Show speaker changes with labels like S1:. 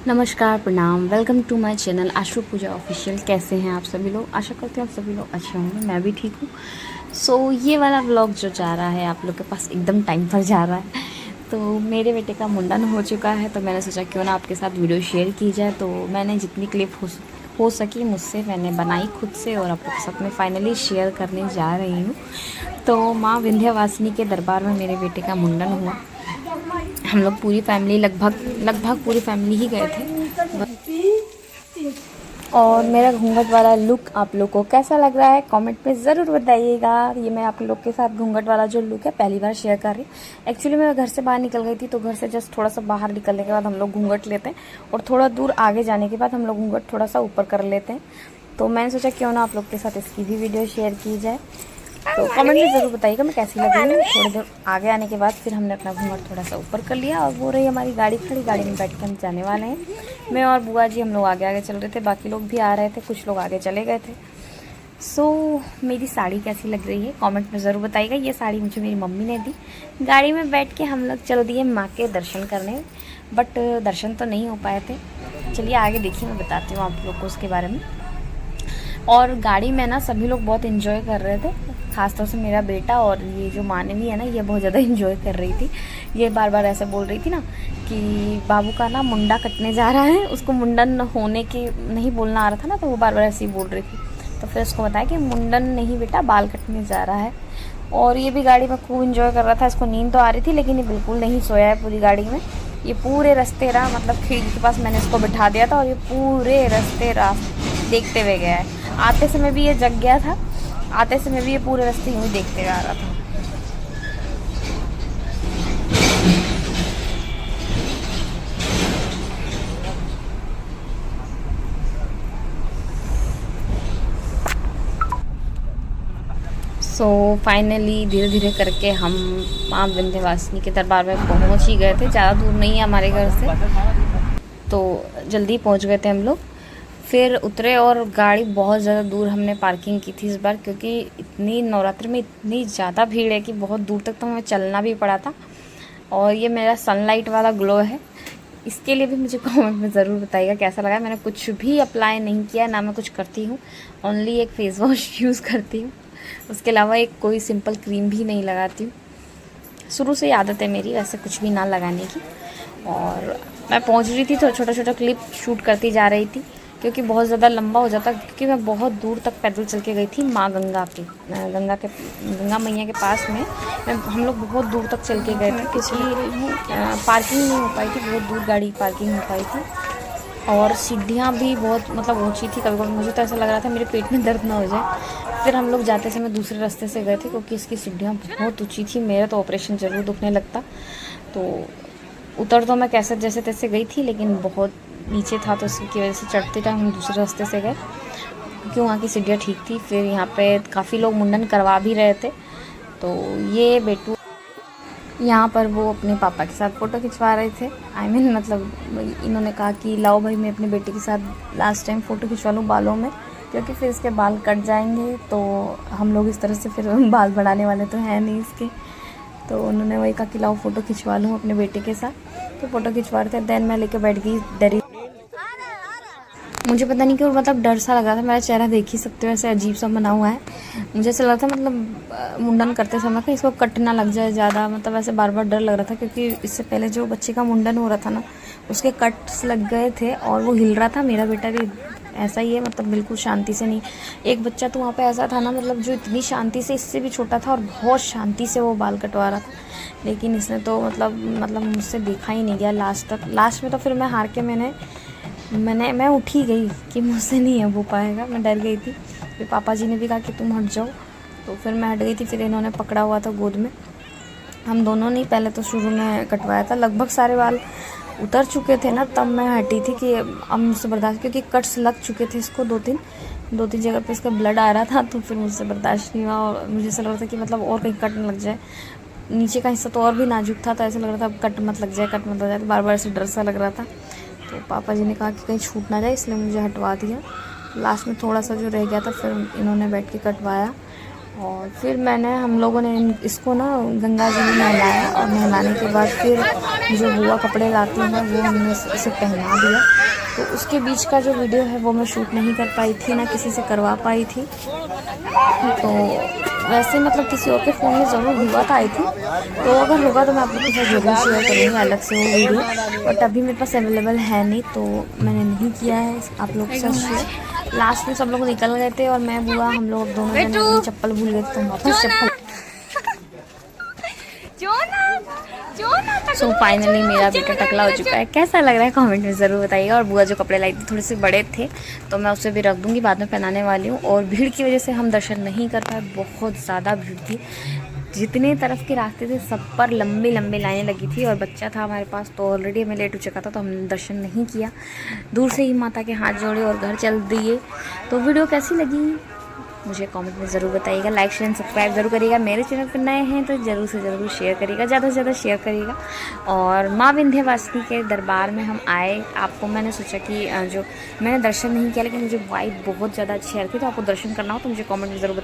S1: नमस्कार, प्रणाम, welcome to my channel Ashu Pooja official. कैसे हैं आप सभी लोग? आशा करते हैं आप सभी लोग अच्छे होंगे। मैं भी ठीक हूँ। ये वाला व्लॉग जो जा रहा है आप लोग के पास एकदम टाइम पर जा रहा है। तो मेरे बेटे का मुंडन हो चुका है, तो मैंने सोचा क्यों ना आपके साथ वीडियो शेयर की जाए। तो मैंने जितनी क्लिप हो सकी मुझसे मैंने बनाई खुद से और आप लोग के साथ में फाइनली शेयर करने जा रही हूँ। तो माँ विंध्यवासिनी के दरबार में मेरे बेटे का मुंडन हुआ। हम लोग पूरी फैमिली लगभग पूरी फैमिली ही गए थे। और मेरा घूंघट वाला लुक आप लोग को कैसा लग रहा है कमेंट में ज़रूर बताइएगा। ये मैं आप लोग के साथ घूंघट वाला जो लुक है पहली बार शेयर कर रही हूँ। एक्चुअली मैं घर से बाहर निकल गई थी, तो घर से जस्ट थोड़ा सा बाहर निकलने के बाद हम लोग घूंघट लेते हैं और थोड़ा दूर आगे जाने के बाद हम लोग घूंघट थोड़ा सा ऊपर कर लेते हैं। तो मैंने सोचा क्यों ना आप लोग के साथ इसकी भी वीडियो शेयर की जाए। तो कमेंट में ज़रूर बताइएगा मैं कैसी लग रही हूँ। थोड़ी देर आगे आने के बाद फिर हमने अपना घूंघट थोड़ा सा ऊपर कर लिया और वो रही हमारी गाड़ी खड़ी। गाड़ी में बैठ के हम जाने वाले हैं। मैं और बुआ जी हम लोग आगे आगे चल रहे थे, बाकी लोग भी आ रहे थे, कुछ लोग आगे चले गए थे। मेरी साड़ी कैसी लग रही है कमेंट में ज़रूर बताइएगा। ये साड़ी मुझे मेरी मम्मी ने दी। गाड़ी में बैठ के हम लोग चल दिए माँ के दर्शन करने, बट दर्शन तो नहीं हो पाए थे। चलिए आगे देखिए, मैं बताती हूँ आप लोग को उसके बारे में। और गाड़ी में ना सभी लोग बहुत इन्जॉय कर रहे थे, खासतौर से मेरा बेटा और ये जो मानवी है ना, ये बहुत ज़्यादा इन्जॉय कर रही थी। ये बार बार ऐसे बोल रही थी ना कि बाबू का ना मुंडा कटने जा रहा है। उसको मुंडन होने की नहीं बोलना आ रहा था ना, तो वो बार बार ऐसे ही बोल रही थी। तो फिर उसको बताया कि मुंडन नहीं बेटा, बाल कटने जा रहा है। और ये भी गाड़ी में खूब इन्जॉय कर रहा था। इसको नींद तो आ रही थी, लेकिन ये बिल्कुल नहीं सोया है पूरी गाड़ी में। ये पूरे रास्ते रहा, मतलब खिड़की के पास मैंने इसको बिठा दिया था और ये पूरे रास्ते देखते हुए गया है। आते समय भी ये जग गया था, आते समय भी ये पूरे रास्ते यूँ ही देखते हुए आ रहा था। फाइनली धीरे धीरे करके हम माँ विंध्यवासिनी के दरबार में पहुँच ही गए थे। ज़्यादा दूर नहीं है हमारे घर से, तो जल्दी पहुँच गए थे हम लोग। फिर उतरे और गाड़ी बहुत ज़्यादा दूर हमने पार्किंग की थी इस बार, क्योंकि इतनी नवरात्र में इतनी ज़्यादा भीड़ है कि बहुत दूर तक तो हमें चलना भी पड़ा था। और ये मेरा सनलाइट वाला ग्लो है, इसके लिए भी मुझे कमेंट में ज़रूर बताइएगा कैसा लगा। मैंने कुछ भी अप्लाई नहीं किया, ना मैं कुछ करती हूँ, ओनली एक फेस वॉश यूज़ करती हूँ। उसके अलावा एक कोई सिंपल क्रीम भी नहीं लगाती हूँ। शुरू से ही आदत है मेरी वैसे कुछ भी ना लगाने की। और मैं पहुँच रही थी तो छोटा छोटा क्लिप शूट करती जा रही थी, क्योंकि बहुत ज़्यादा लंबा हो जाता, क्योंकि मैं बहुत दूर तक पैदल चल के गई थी माँ गंगा मैया के पास में। हम लोग बहुत दूर तक चल के गए थे, क्योंकि पार्किंग नहीं हो पाई थी, बहुत दूर गाड़ी पार्किंग हो पाई थी। और सीढ़ियाँ भी बहुत मतलब ऊंची थी। कभी कभी मुझे तो ऐसा लग रहा था मेरे पेट में दर्द ना हो जाए। फिर हम लोग जाते समय दूसरे रास्ते से गए थे, क्योंकि इसकी सीढ़ियाँ बहुत ऊंची थी। मेरा तो ऑपरेशन ज़रूर दुखने लगता। तो उतर तो मैं कैसे जैसे तैसे गई थी, लेकिन बहुत नीचे था, तो इसकी वजह से चढ़ते टाइम हम दूसरे रास्ते से गए, क्योंकि वहाँ की सीढ़ियाँ ठीक थी। फिर यहाँ पे काफ़ी लोग मुंडन करवा भी रहे थे। तो ये बेटू यहाँ पर वो अपने पापा के साथ फ़ोटो खिंचवा रहे थे। मतलब इन्होंने कहा कि लाओ भाई मैं अपने बेटे के साथ लास्ट टाइम फ़ोटो खिंचवा लूँ बालों में, क्योंकि फिर इसके बाल कट जाएंगे। तो हम लोग इस तरह से फिर बाल बढ़ाने वाले तो हैं नहीं इसके। तो उन्होंने वही कहा कि लाओ फ़ोटो खिंचवा लूँ अपने बेटे के साथ। तो फ़ोटो खिंचवा रहे थे। देन मैं लेके बैठ गई डरी। मुझे पता नहीं क्यों मतलब डर सा लगा था। मेरा चेहरा देख ही सकते हो, ऐसे अजीब सा बना हुआ है। मुझे ऐसा लगा था मतलब मुंडन करते समय कि इसको कट ना लग जाए ज़्यादा, मतलब ऐसे बार बार डर लग रहा था, क्योंकि इससे पहले जो बच्चे का मुंडन हो रहा था ना, उसके कट्स लग गए थे और वो हिल रहा था। मेरा बेटा भी ऐसा ही है, मतलब बिल्कुल शांति से नहीं। एक बच्चा तो वहाँ पे ऐसा था ना, मतलब जो इतनी शांति से, इससे भी छोटा था और बहुत शांति से वो बाल कटवा रहा था। लेकिन इसने तो मतलब मुझसे देखा ही नहीं गया लास्ट तक। लास्ट में तो फिर मैं हार के मैं उठ ही गई कि मुझसे नहीं अब हो पाएगा। मैं डर गई थी। फिर पापा जी ने भी कहा कि तुम हट जाओ, तो फिर मैं हट गई थी। फिर इन्होंने पकड़ा हुआ था गोद में। हम दोनों नहीं, पहले तो शुरू में कटवाया था, लगभग सारे बाल उतर चुके थे ना, तब मैं हटी थी कि अब मुझसे बर्दाश्त, क्योंकि कट्स लग चुके थे इसको दो तीन जगह पे इसका ब्लड आ रहा था। तो फिर मुझसे बर्दाश्त नहीं हुआ और मुझे ऐसा लग रहा था कि मतलब और कहीं कट न लग जाए। नीचे का हिस्सा तो और भी नाजुक था, तो ऐसा लग रहा था अब कट मत लग जाए, कट मत लग जाए। तो बार बार ऐसे डर सा लग रहा था। तो पापा जी ने कहा कि कहीं छूट ना जाए, इसलिए मुझे हटवा दिया। लास्ट में थोड़ा सा जो रह गया था फिर इन्होंने बैठ के कटवाया। और फिर हम लोगों ने इसको ना गंगा जी में नहलाया और नहलाने के बाद फिर जो बुआ कपड़े लाती हैं वो हमने इसे पहना दिया। तो उसके बीच का जो वीडियो है वो मैं शूट नहीं कर पाई थी, ना किसी से करवा पाई थी। तो वैसे मतलब किसी और के फ़ोन में ज़रूर हुआ था आई थी, तो अगर होगा तो मैं आप लोगों के साथ ज़रूर शेयर करूँगी अलग से वो वीडियो, बट अभी मेरे पास अवेलेबल है नहीं तो मैंने नहीं किया है आप लोगों के साथ शेयर। लास्ट में सब लोग निकल गए थे और मैं बुआ हम लोग दोनों जने अपनी चप्पल भूल गए थे, तो वापस चप्पल। सो फाइनली मेरा बेटा टकला हो चुका है। कैसा लग रहा है कमेंट में ज़रूर बताइएगा। और बुआ जो कपड़े लाई थी थोड़े से बड़े थे तो मैं उसे भी रख दूँगी, बाद में पहनाने वाली हूँ। और भीड़ की वजह से हम दर्शन नहीं कर पाए, बहुत ज़्यादा भीड़ थी। जितने तरफ के रास्ते थे सब पर लंबी लंबी लाइनें लगी थी और बच्चा था हमारे पास तो ऑलरेडी हमें लेट हो चुका था, तो हमने दर्शन नहीं किया। दूर से ही माता के हाथ जोड़े और घर चल दिए। तो वीडियो कैसी लगी मुझे कमेंट में ज़रूर बताइएगा। लाइक शेयर एंड सब्सक्राइब ज़रूर करिएगा। मेरे चैनल पर नए हैं तो ज़रूर से ज़रूर शेयर करिएगा, ज़्यादा से ज़्यादा शेयर करिएगा। और माँ विंध्यवासिनी के दरबार में हम आए, आपको मैंने सोचा कि जो मैंने दर्शन नहीं किया लेकिन मुझे वाइब बहुत ज़्यादा अच्छी आ रही थी, तो आपको दर्शन करना हो तो मुझे कमेंट में ज़रूर बताइए।